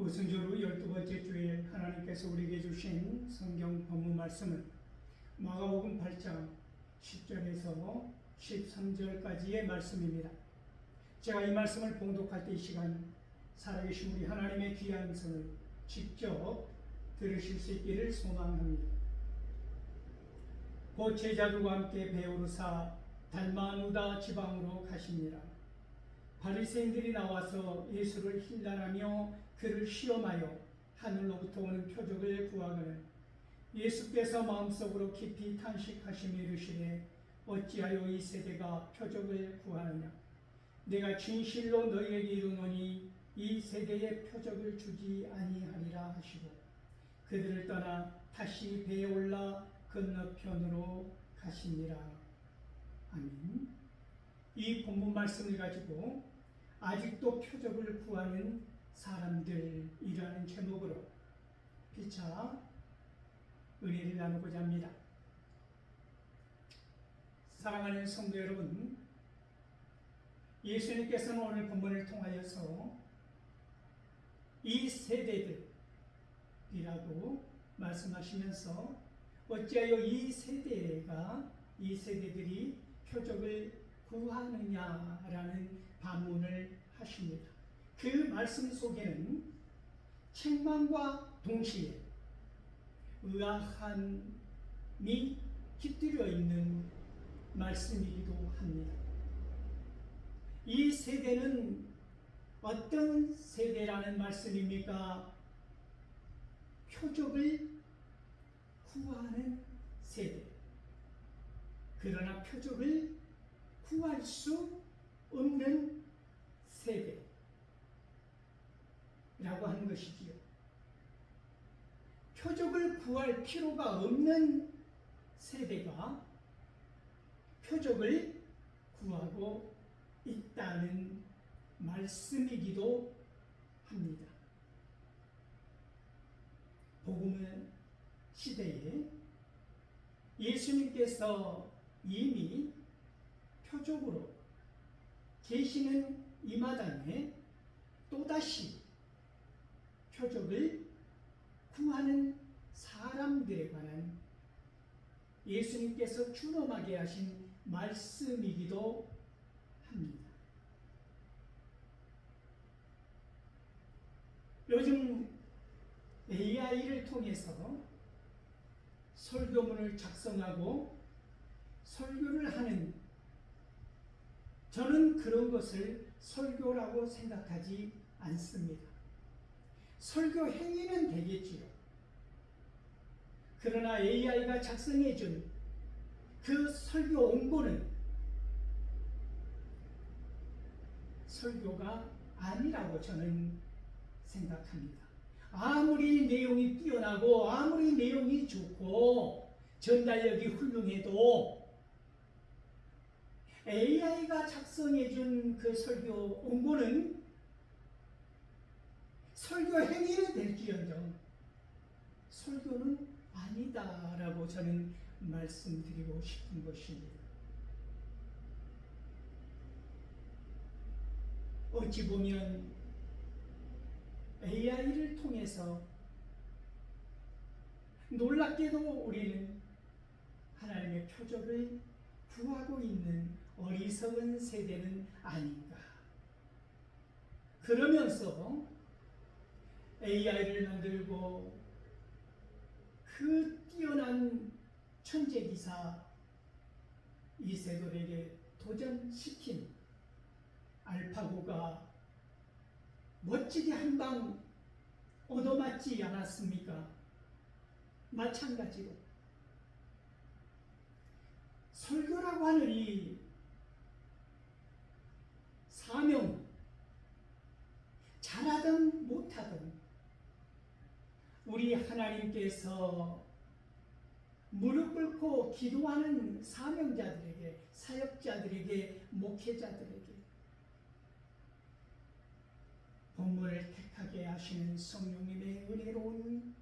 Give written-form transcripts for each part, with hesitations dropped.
오순절 12번째 주일 하나님께서 우리에게 주신 성경 본문 말씀은 마가복음 8장 10절에서 13절까지의 말씀입니다. 제가 이 말씀을 봉독할 때 이 시간 살아계신 우리 하나님의 귀한 음성을 직접 들으실 수 있기를 소망합니다. 곧 제자들과 함께 배오르사 달마누다 지방으로 가십니다. 바리새인들이 나와서 예수를 힐난하며 그를 시험하여 하늘로부터 오는 표적을 구하거늘 예수께서 마음속으로 깊이 탄식하시며 이르시되 어찌하여 이 세대가 표적을 구하느냐. 내가 진실로 너희에게 이르노니 이 세대에 표적을 주지 아니하리라 하시고 그들을 떠나 다시 배에 올라 건너편으로 가시니라. 아멘. 이 본문 말씀을 가지고 아직도 표적을 구하는 사람들이라는 제목으로 피차 은혜를 나누고자 합니다. 사랑하는 성도 여러분, 예수님께서는 오늘 본문을 통하여서 이 세대들이라고 말씀하시면서 어찌하여 이 세대들이 표적을 구하느냐라는 반문을 하십니다. 그 말씀 속에는 책망과 동시에 의아함이 깃들여 있는 말씀이기도 합니다. 이 세대는 어떤 세대라는 말씀입니까? 표적을 구하는 세대. 그러나 표적을 구할 수 없는 세대라고 하는 것이지요. 표적을 구할 필요가 없는 세대가 표적을 구하고 있다는 말씀이기도 합니다. 복음의 시대에 예수님께서 이미 표적으로 계시는 이 마당에 또다시 표적을 구하는 사람들에 관한 예수님께서 준엄하게 하신 말씀이기도 합니다. 요즘 AI를 통해서 설교문을 작성하고 설교를 하는, 저는 그런 것을 설교라고 생각하지 않습니다. 설교 행위는 되겠지요. 그러나 AI가 작성해준 그 설교 원고는 설교가 아니라고 저는 생각합니다. 아무리 내용이 뛰어나고 아무리 내용이 좋고 전달력이 훌륭해도 AI가 작성해준 그 설교 원고는 설교 행위는 될지언정 설교는 아니다라고 저는 말씀드리고 싶은 것입니다. 어찌 보면 AI를 통해서 놀랍게도 우리는 하나님의 표적을 구하고 있는 어리석은 세대는 아닌가. 그러면서 AI를 만들고 그 뛰어난 천재기사 이세돌에게 도전시킨 알파고가 멋지게 한 방 얻어맞지 않았습니까? 마찬가지로 설교라고 하는 이 사명, 잘하든 못하든 우리 하나님께서 무릎 꿇고 기도하는 사명자들에게, 사역자들에게, 목회자들에게 본문을 택하게 하시는 성령님의 은혜로운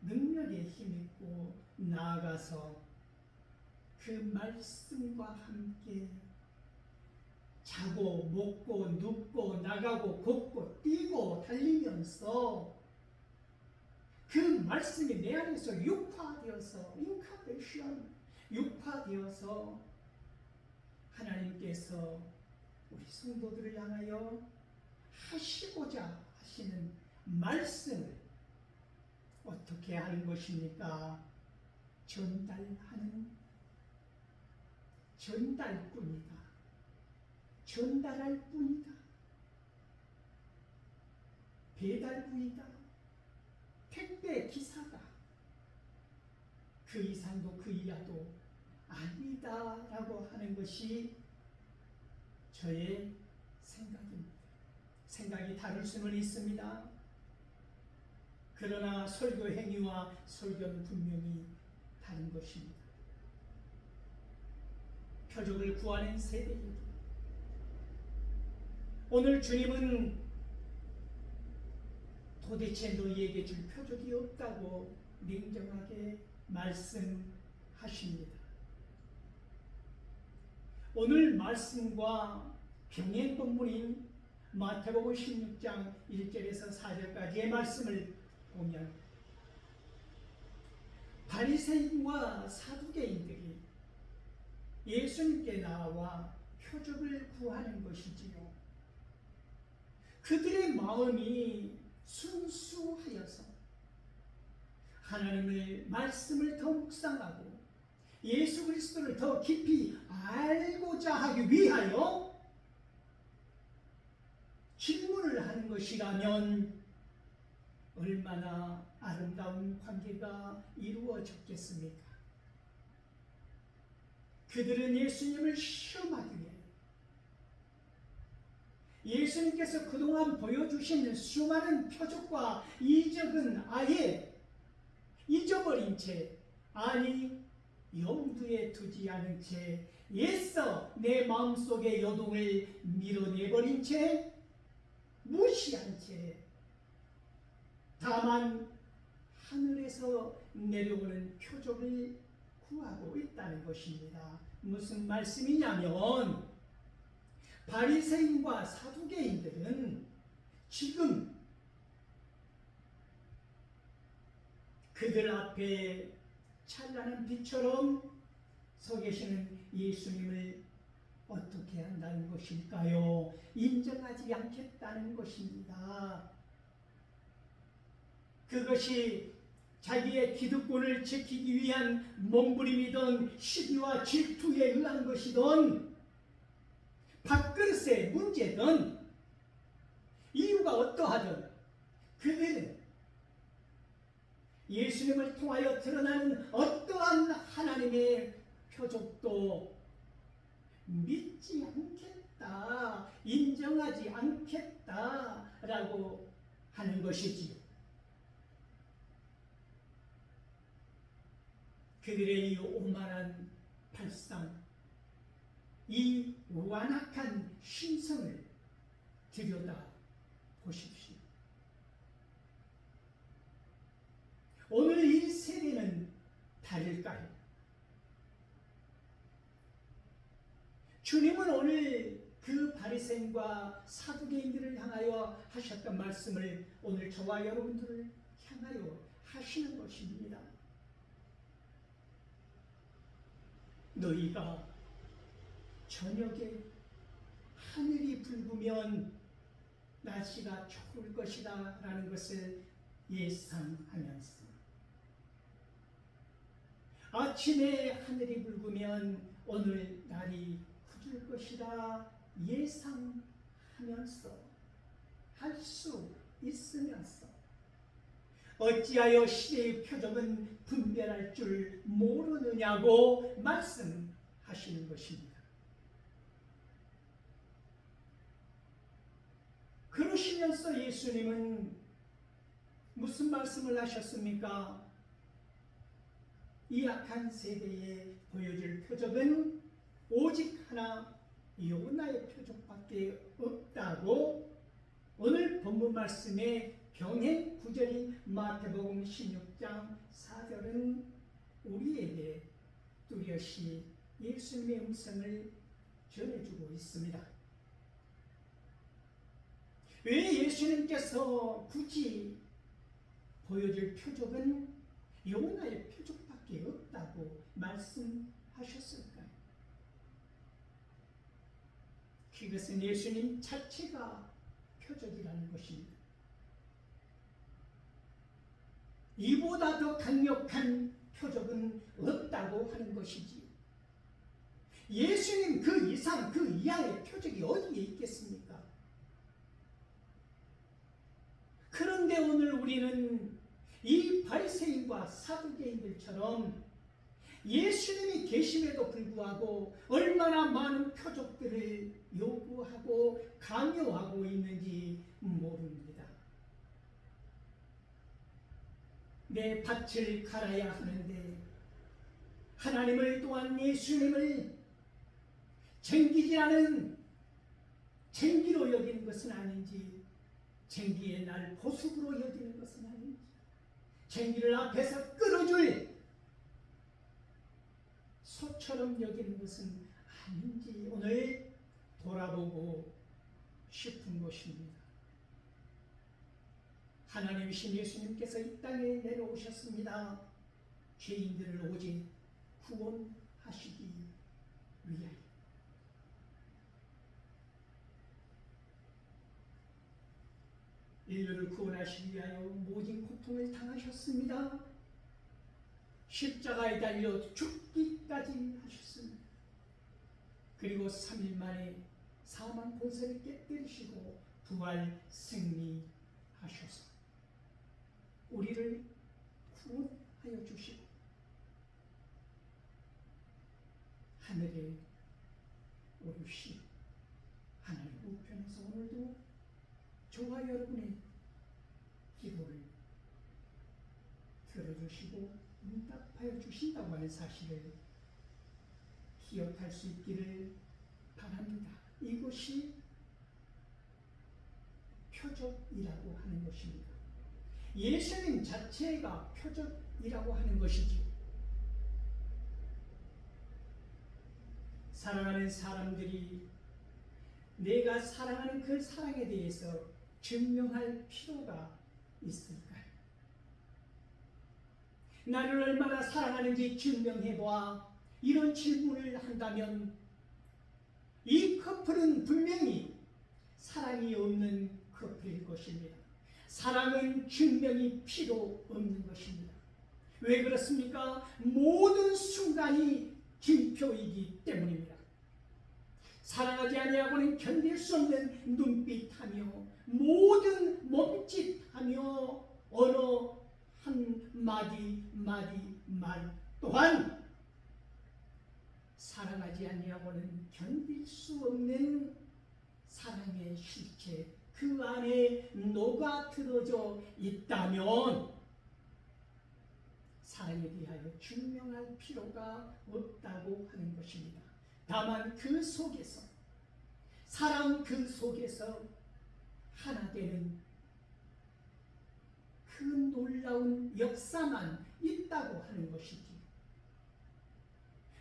능력에 힘입고 나아가서 그 말씀과 함께 자고 먹고 눕고 나가고 걷고 뛰고 달리면서 그 말씀이 내 안에서 육화되어서 인카베이션 육화되어서 하나님께서 우리 성도들을 향하여 하시고자 하시는 말씀을 어떻게 하는 것입니까? 전달뿐이다. 전달할 뿐이다. 배달부이다. 택배 기사다. 그 이상도 그 이하도 아니다 라고 하는 것이 저의 생각입니다. 생각이 다를 수는 있습니다. 그러나 설교 행위와 설교는 분명히 다른 것입니다. 표적을 구하는 세대입니다. 오늘 주님은 도대체 너희에게 줄 표적이 없다고 냉정하게 말씀하십니다. 오늘 말씀과 병행 본문인 마태복음 16장 1절에서 4절까지의 말씀을 보면 바리새인과 사두개인들이 예수님께 나와 표적을 구하는 것이지요. 그들의 마음이 순수하여서 하나님의 말씀을 더 묵상하고 예수 그리스도를 더 깊이 알고자 하기 위하여 질문을 하는 것이라면 얼마나 아름다운 관계가 이루어졌겠습니까? 그들은 예수님을 시험하기 위해 예수님께서 그동안 보여주신 수많은 표적과 이적은 아예 잊어버린 채, 아니 염두에 두지 않은 채, 애써 내 마음속의 요동을 밀어내버린 채, 무시한 채 다만 하늘에서 내려오는 표적을 구하고 있다는 것입니다. 무슨 말씀이냐면 바리새인과 사두개인들은 지금 그들 앞에 찬란한 빛처럼 서 계시는 예수님을 어떻게 한다는 것일까요? 인정하지 않겠다는 것입니다. 그것이 자기의 기득권을 지키기 위한 몸부림이든 시기와 질투에 의한 것이든 밥그릇의 문제든 이유가 어떠하든 그들은 예수님을 통하여 드러나는 어떠한 하나님의 표적도 믿지 않겠다, 인정하지 않겠다라고 하는 것이지요. 그들의 이 오만한 발상, 이 완악한 신성을 들여다 보십시오. 오늘 이 세대는 다를까요? 주님은 오늘 그 바리새인과 사두개인들을 향하여 하셨던 말씀을 오늘 저와 여러분들을 향하여 하시는 것입니다. 너희가 저녁에 하늘이 붉으면 날씨가 좋을 것이다 라는 것을 예상하면서 아침에 하늘이 붉으면 오늘 날이 굳을 것이다 예상하면서 할 수 있으면서 어찌하여 시대의 표적은 분별할 줄 모르느냐고 말씀하시는 것입니다. 그러시면서 예수님은 무슨 말씀을 하셨습니까? 이 악한 세대에 보여줄 표적은 오직 하나 요나의 표적밖에 없다고 오늘 본문 말씀의 병행 구절인 마태복음 16장 4절은 우리에게 뚜렷이 예수님의 음성을 전해주고 있습니다. 왜 예수님께서 굳이 보여줄 표적은 요나의 표적밖에 없다고 말씀하셨을까요? 그것은 예수님 자체가 표적이라는 것입니다. 이보다 더 강력한 표적은 없다고 하는 것이지. 예수님 그 이상 그 이하의 표적이 어디에 있겠습니까? 그런데 오늘 우리는 이 바리새인과 사두개인들처럼 예수님이 계심에도 불구하고 얼마나 많은 표적들을 요구하고 강요하고 있는지 모릅니다. 내 밭을 갈아야 하는데 하나님을 또한 예수님을 쟁기지 않은 쟁기로 여기는 것은 아닌지, 쟁기의 날 보석으로 여기는 것은 아닌지, 쟁기를 앞에서 끌어줄 소처럼 여기는 것은 아닌지 오늘 돌아보고 싶은 것입니다. 하나님이신 예수님께서 이 땅에 내려오셨습니다. 죄인들을 오직 구원하시기 위하여. 인류를 구원하시기 위하여 모든 고통을 당하셨습니다. 십자가에 달려 죽기까지 하셨습니다. 그리고 3일 만에 사망 본세를 깨뜨리시고 부활 승리하셔서 우리를 구원하여 주시고 하늘에 오르시 하늘 우편에서 오늘도 저와 여러분의 기도를 들어주시고 응답하여 주신다고 하는 사실을 기억할 수 있기를 바랍니다. 이것이 표적이라고 하는 것입니다. 예수님 자체가 표적이라고 하는 것이지. 사랑하는 사람들이 내가 사랑하는 그 사랑에 대해서 증명할 필요가 있을까요? 나를 얼마나 사랑하는지 증명해봐. 이런 질문을 한다면 이 커플은 분명히 사랑이 없는 커플일 것입니다. 사랑은 증명이 필요 없는 것입니다. 왜 그렇습니까? 모든 순간이 징표이기 때문입니다. 사랑하지 아니하고는 견딜 수 없는 눈빛하며 모든 몸짓하며 언어 한 마디 말 또한 사랑하지 아니하고는 견딜 수 없는 사랑의 실체, 그 안에 녹아들어져 있다면 사랑에 대하여 증명할 필요가 없다고 하는 것입니다. 다만 그 속에서, 사랑 그 속에서 하나 되는 그 놀라운 역사만 있다고 하는 것이지.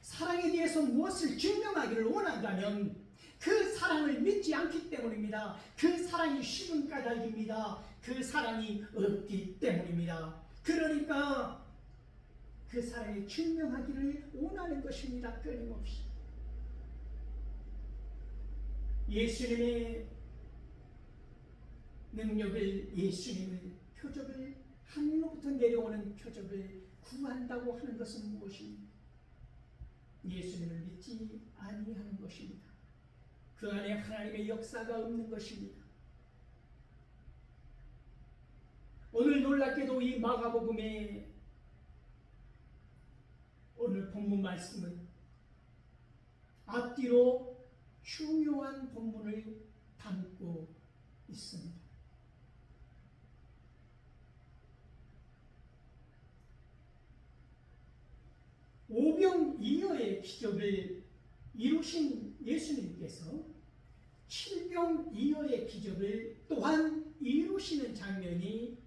사랑에 대해서 무엇을 증명하기를 원한다면 그 사랑을 믿지 않기 때문입니다. 그 사랑이 쉬운 까닭입니다. 그 사랑이 없기 때문입니다. 그러니까 그 사랑을 증명하기를 원하는 것입니다. 끊임없이. 예수님의 능력을, 예수님의 표적을, 하늘로부터 내려오는 표적을 구한다고 하는 것은 무엇입니까? 예수님을 믿지 아니하는 것입니다. 그 안에 하나님의 역사가 없는 것입니다. 오늘 놀랍게도 이 마가복음의 오늘 본문 말씀은 앞뒤로 중요한 본문을 담고 있습니다. 오병이어의 기적을 이루신 예수님께서 칠병이어의 기적을 또한 이루시는 장면이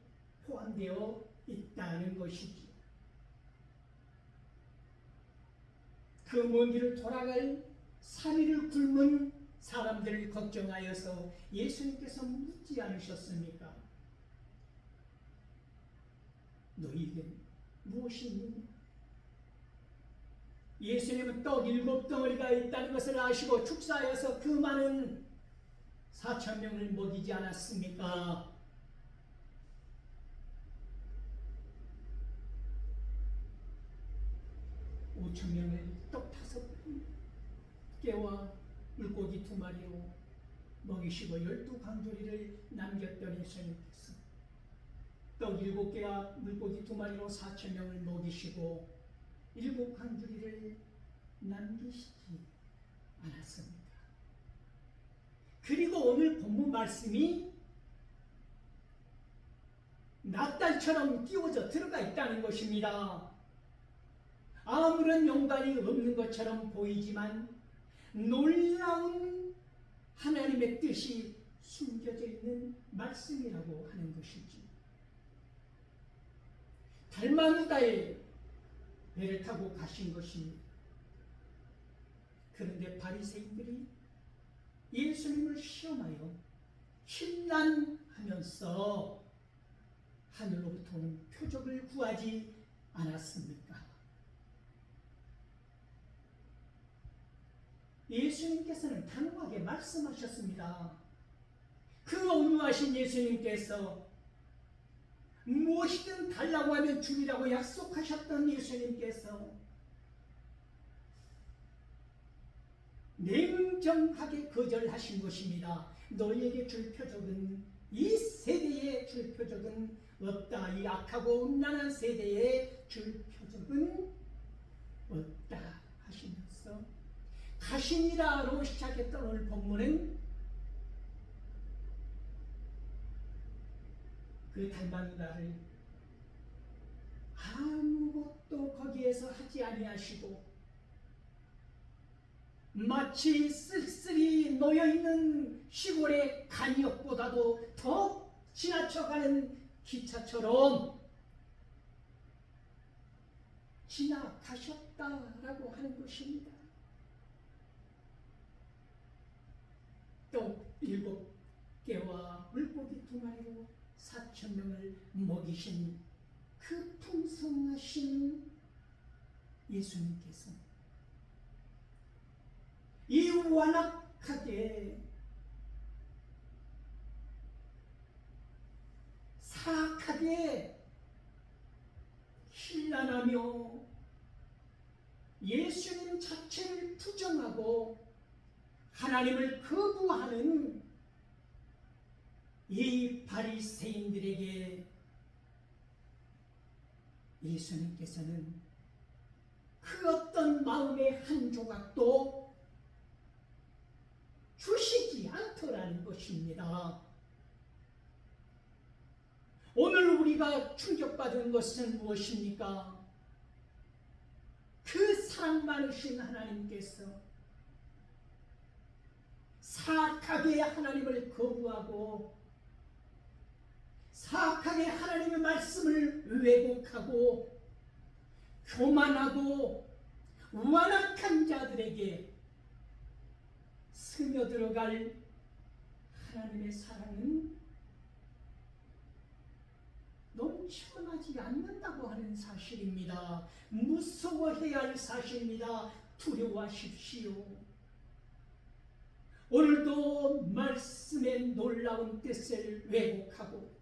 포함되어 있다는 것이지. 그 먼 길을 돌아갈 3일을 굶은 사람들을 걱정하여서 예수님께서 묻지 않으셨습니까? 너희에게 무엇이 있느냐? 예수님은 떡 7덩어리가 있다는 것을 아시고 축사하여서 그 많은 4,000명을 먹이지 않았습니까? 오천 명을 떡 5개와 물고기 2마리로 먹이시고 12강조리를 남겼던 예수님께서 떡 7개와 물고기 2마리로 4,000명을 먹이시고 7강조리를 남기시지 않았습니다. 그리고 오늘 본문 말씀이 낫달처럼 끼워져 들어가 있다는 것입니다. 아무런 연관이 없는 것처럼 보이지만 놀라운 하나님의 뜻이 숨겨져 있는 말씀이라고 하는 것이지. 달마누다에 배를 타고 가신 것입니다. 그런데 바리새인들이 예수님을 시험하여 신난하면서 하늘로부터는 표적을 구하지 않았습니까? 예수님께서는 단호하게 말씀하셨습니다. 그 온유하신 예수님께서 무엇이든 달라고 하면 주리라고 약속하셨던 예수님께서 냉정하게 거절하신 것입니다. 너희에게 줄 표적은, 이 세대에 줄 표적은 없다. 이 악하고 음란한 세대에 줄 표적은 없다 하시면서 가시니라로 시작했던 오늘 본문은 그 달마누다를 아무것도 거기에서 하지 아니하시고 마치 쓸쓸히 놓여있는 시골의 간역보다도 더 지나쳐가는 기차처럼 지나가셨다라고 하는 것입니다. 떡 7개와 물고기 2마리로 4,000명을 먹이신 그 풍성하신 예수님께서 이 완악하게 사악하게 신란하며 예수님 자체를 부정하고 하나님을 거부하는 이 바리새인들에게 예수님께서는 그 어떤 마음의 한 조각도 주시지 않더라는 것입니다. 오늘 우리가 충격받은 것은 무엇입니까? 그 사랑 많으신 하나님께서 사악하게 하나님을 거부하고 사악하게 하나님의 말씀을 왜곡하고 교만하고 완악한 자들에게 스며들어갈 하나님의 사랑은 넘쳐나지 않는다고 하는 사실입니다. 무서워해야 할 사실입니다. 두려워하십시오. 오늘도 말씀의 놀라운 뜻을 왜곡하고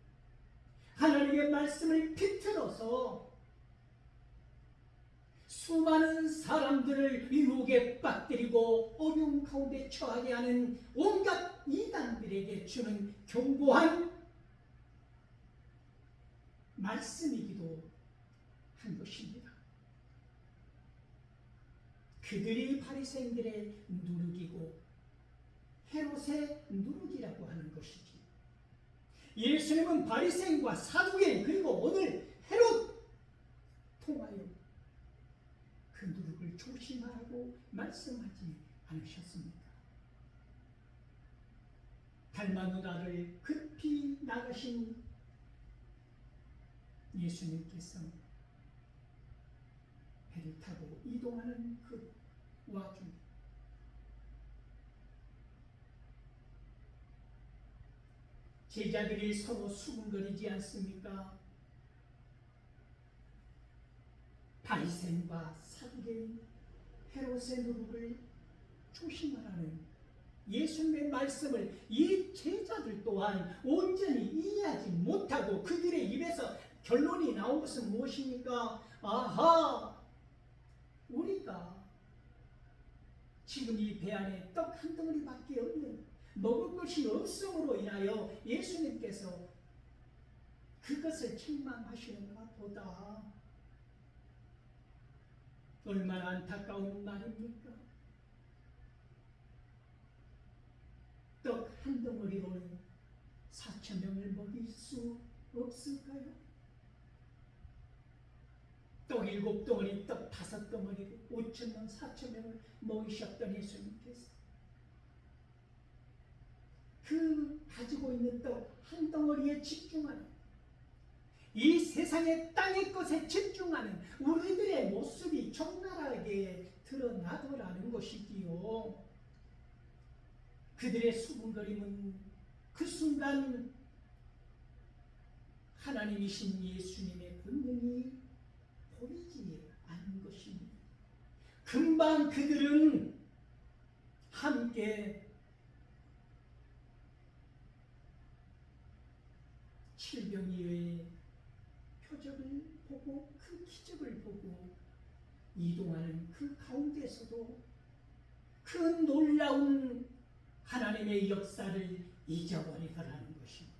하나님의 말씀을 비틀어서 수많은 사람들을 유혹에 빠뜨리고 어려움 가운데 처하게 하는 온갖 이단들에게 주는 견고한 말씀이기도 한 것입니다. 그들이 바리새인들의 누룩이고 헤롯의 누룩이라고 하는 것이지. 예수님은 바리새인과 사두개인 그리고 오늘 헤롯 통하여 그 누룩을 조심하라고 말씀하지 않으셨습니까? 달마누다를 급히 나가신 예수님께서 배를 타고 이동하는 그 와중에 제자들이 서로 수군거리지 않습니까? 바리새인과 사두개인, 헤롯의 누룩을 조심하라는 예수님의 말씀을 이 제자들 또한 온전히 이해하지 못하고 그들의 입에서 결론이 나온 것은 무엇입니까? 아하! 우리가 지금 이 배 안에 떡 한 덩어리밖에 없는 먹을 것이 없음으로 인하여 예수님께서 그것을 책망하시는가 보다. 얼마나 안타까운 말입니까? 떡 한 덩어리로는 4,000명을 먹일 수 없을까요? 떡 7덩어리, 떡 5덩어리로 5,000명, 4,000명을 먹이셨던 예수님께서 그 가지고 있는 떡 한 덩어리에 집중하는, 이 세상의 땅의 것에 집중하는 우리들의 모습이 적나라하게 드러나더라는 것이지요. 그들의 수군거림은 그 순간 하나님이신 예수님의 권능이 보이지 않는 것입니다. 금방 그들은 함께 칠병이의 표적을 보고 그 기적을 보고 이동하는 그 가운데서도 그 놀라운 하나님의 역사를 잊어버리더라는 것입니다.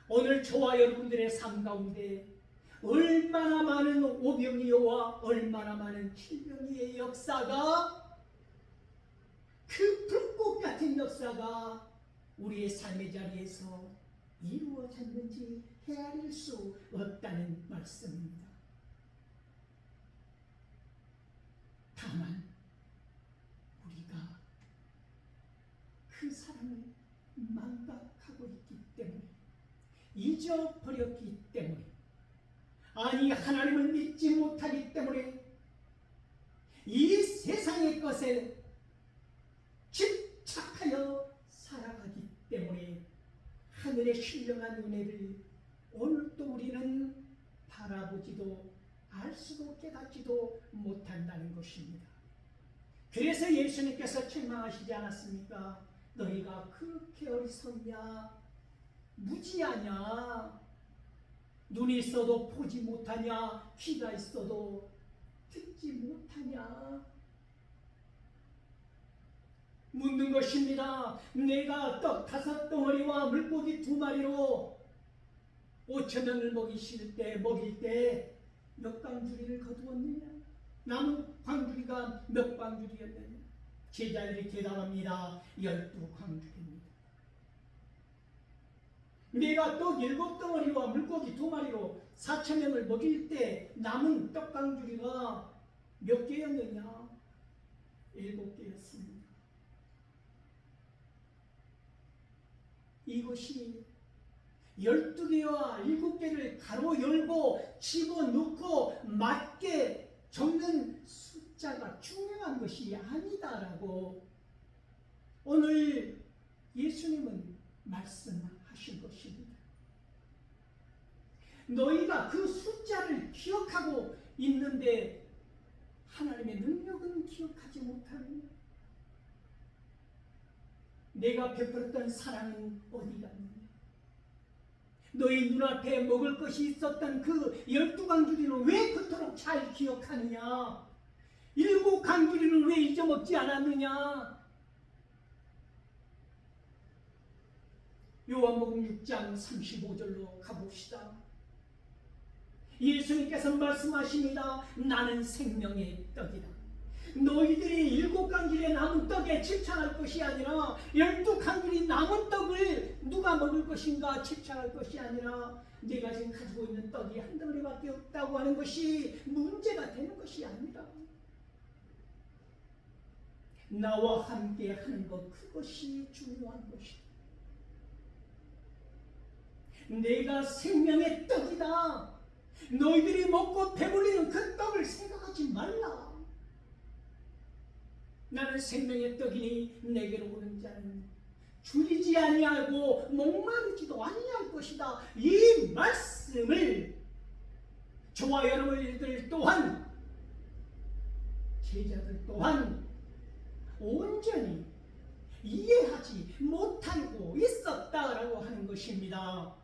오늘 저와 여러분들의 삶 가운데 얼마나 많은 오병이어와 얼마나 많은 칠병이의 역사가, 그 불꽃 같은 역사가 우리의 삶의 자리에서 이루어졌는지 헤아릴 수 없다는 말씀입니다. 다만 우리가 그 사랑을 망각하고 있기 때문에, 잊어버렸기 때문에, 아니 하나님을 믿지 못하기 때문에 이 세상의 것에 집착하여 살아가기 때문에 하늘의 신령한 은혜를 오늘도 우리는 바라보지도 알 수도 깨닫지도 못한다는 것입니다. 그래서 예수님께서 책망하시지 않았습니까? 너희가 그렇게 어리석냐? 무지하냐? 눈이 있어도 보지 못하냐? 귀가 있어도 듣지 못하냐? 묻는 것입니다. 내가 떡 5덩어리와 물고기 2마리로 5,000명을 먹일 때 몇 광주리를 거두었느냐? 남은 광주리가 몇 광주리였느냐? 제자들이 대답합니다. 12광주리입니다. 내가 떡 7덩어리와 물고기 2마리로 4,000명을 먹일 때 남은 떡 광주리가 몇 개였느냐? 7개였습니다. 이것이 12개와 7개를 가로 열고 집어넣고 맞게 적는 숫자가 중요한 것이 아니다라고 오늘 예수님은 말씀하신 것입니다. 너희가 그 숫자를 기억하고 있는데 하나님의 능력은 기억하지 못하느냐? 내가 베풀었던 사랑은 어디 갔느냐? 너희 눈앞에 먹을 것이 있었던 그 12광주리는 왜 그토록 잘 기억하느냐? 7광주리는 왜 잊어먹지 않았느냐? 요한복음 6장 35절로 가봅시다. 예수님께서 말씀하십니다. 나는 생명의 떡이다. 너희들이 7광주리에 남은 떡에 집착할 것이 아니라 12광주리 남은 떡을 누가 먹을 것인가 집착할 것이 아니라 내가 지금 가지고 있는 떡이 한 덩어리밖에 없다고 하는 것이 문제가 되는 것이 아니라 나와 함께 하는 것, 그것이 중요한 것이다. 내가 생명의 떡이다. 너희들이 먹고 배불리는 그 떡을 생각하지 말라. 나는 생명의 떡이니 내게로 오는 자는 줄이지 아니하고 목마르지도 아니할 것이다. 이 말씀을 저와 여러분들 또한, 제자들 또한 온전히 이해하지 못하고 있었다라고 하는 것입니다.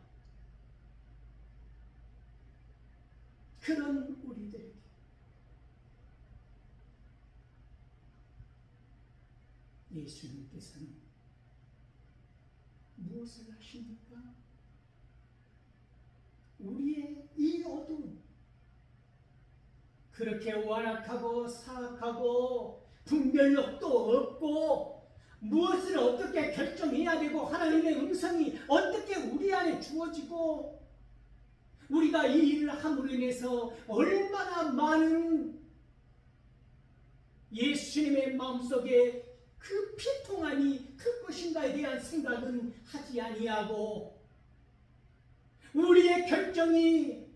그런 우리들에게 예수님께서는 무엇을 하십니까? 우리의 이 어두운, 그렇게 완악하고 사악하고 분별력도 없고 무엇을 어떻게 결정해야 되고 하나님의 음성이 어떻게 우리 안에 주어지고 우리가 이 일을 함으로 인해서 얼마나 많은 예수님의 마음속에 그 피통함이 클 것인가에 대한 생각은 하지 아니하고 우리의 결정이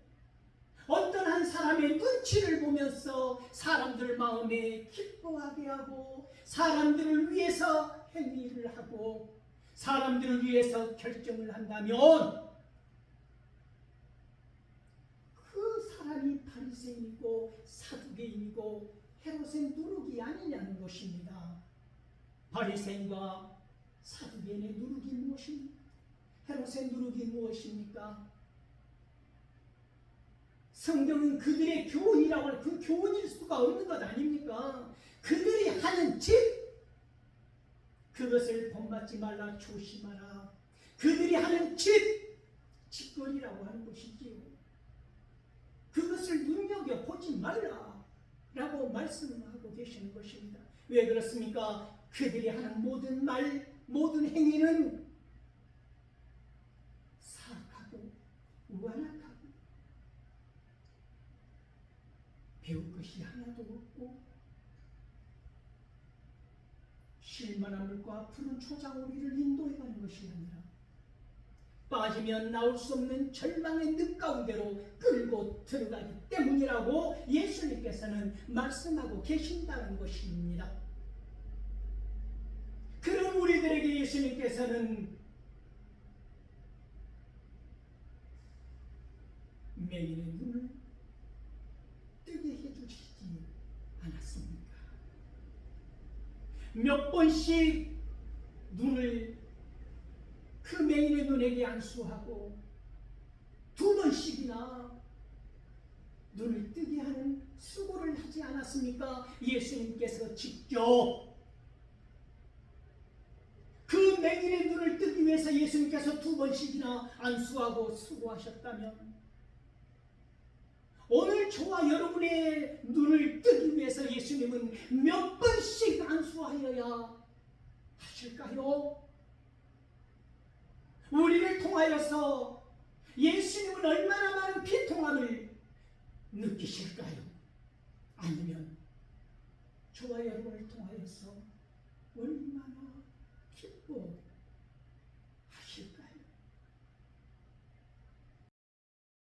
어떤 한 사람의 눈치를 보면서 사람들 마음에 기뻐하게 하고 사람들을 위해서 행위를 하고 사람들을 위해서 결정을 한다면 그 사람이 바리새인이고 사두개인이고 헤롯의 누룩이 아니냐는 것입니다. 바리새인과 사두개인의 누룩이 무엇입니까? 헤롯의 누룩이 무엇입니까? 성경은 그들의 교훈이라고 하는 그 교훈일 수가 없는 것 아닙니까? 그들이 하는 짓, 그것을 본받지 말라 조심하라. 그들이 하는 짓, 짓거리라고 하는 것이지요. 그것을 눈여겨보지 말라 라고 말씀을 하고 계시는 것입니다. 왜 그렇습니까? 그들이 하는 모든 말, 모든 행위는 사악하고 완악하고 배울 것이 하나도 없고 쉴만한 물과 푸른 초장 우리를 인도해가는 것이 아니라 빠지면 나올 수 없는 절망의 늪 가운데로 끌고 들어가기 때문이라고 예수님께서는 말씀하고 계신다는 것입니다. 그런 우리들에게 예수님께서는 맹인의 눈을 뜨게 해주시지 않았습니까? 몇 번씩 눈을 그 맹인의 눈에게 안수하고 두 번씩이나 눈을 뜨게 하는 수고를 하지 않았습니까? 예수님께서 직접 그 맹인의 눈을 뜨기 위해서 예수님께서 두 번씩이나 안수하고 수고하셨다면 오늘 저와 여러분의 눈을 뜨기 위해서 예수님은 몇 번씩 안수하여야 하실까요? 우리를 통하여서 예수님은 얼마나 많은 피통함을 느끼실까요? 아니면 저와 여러분을 통하여서 얼마나 기뻐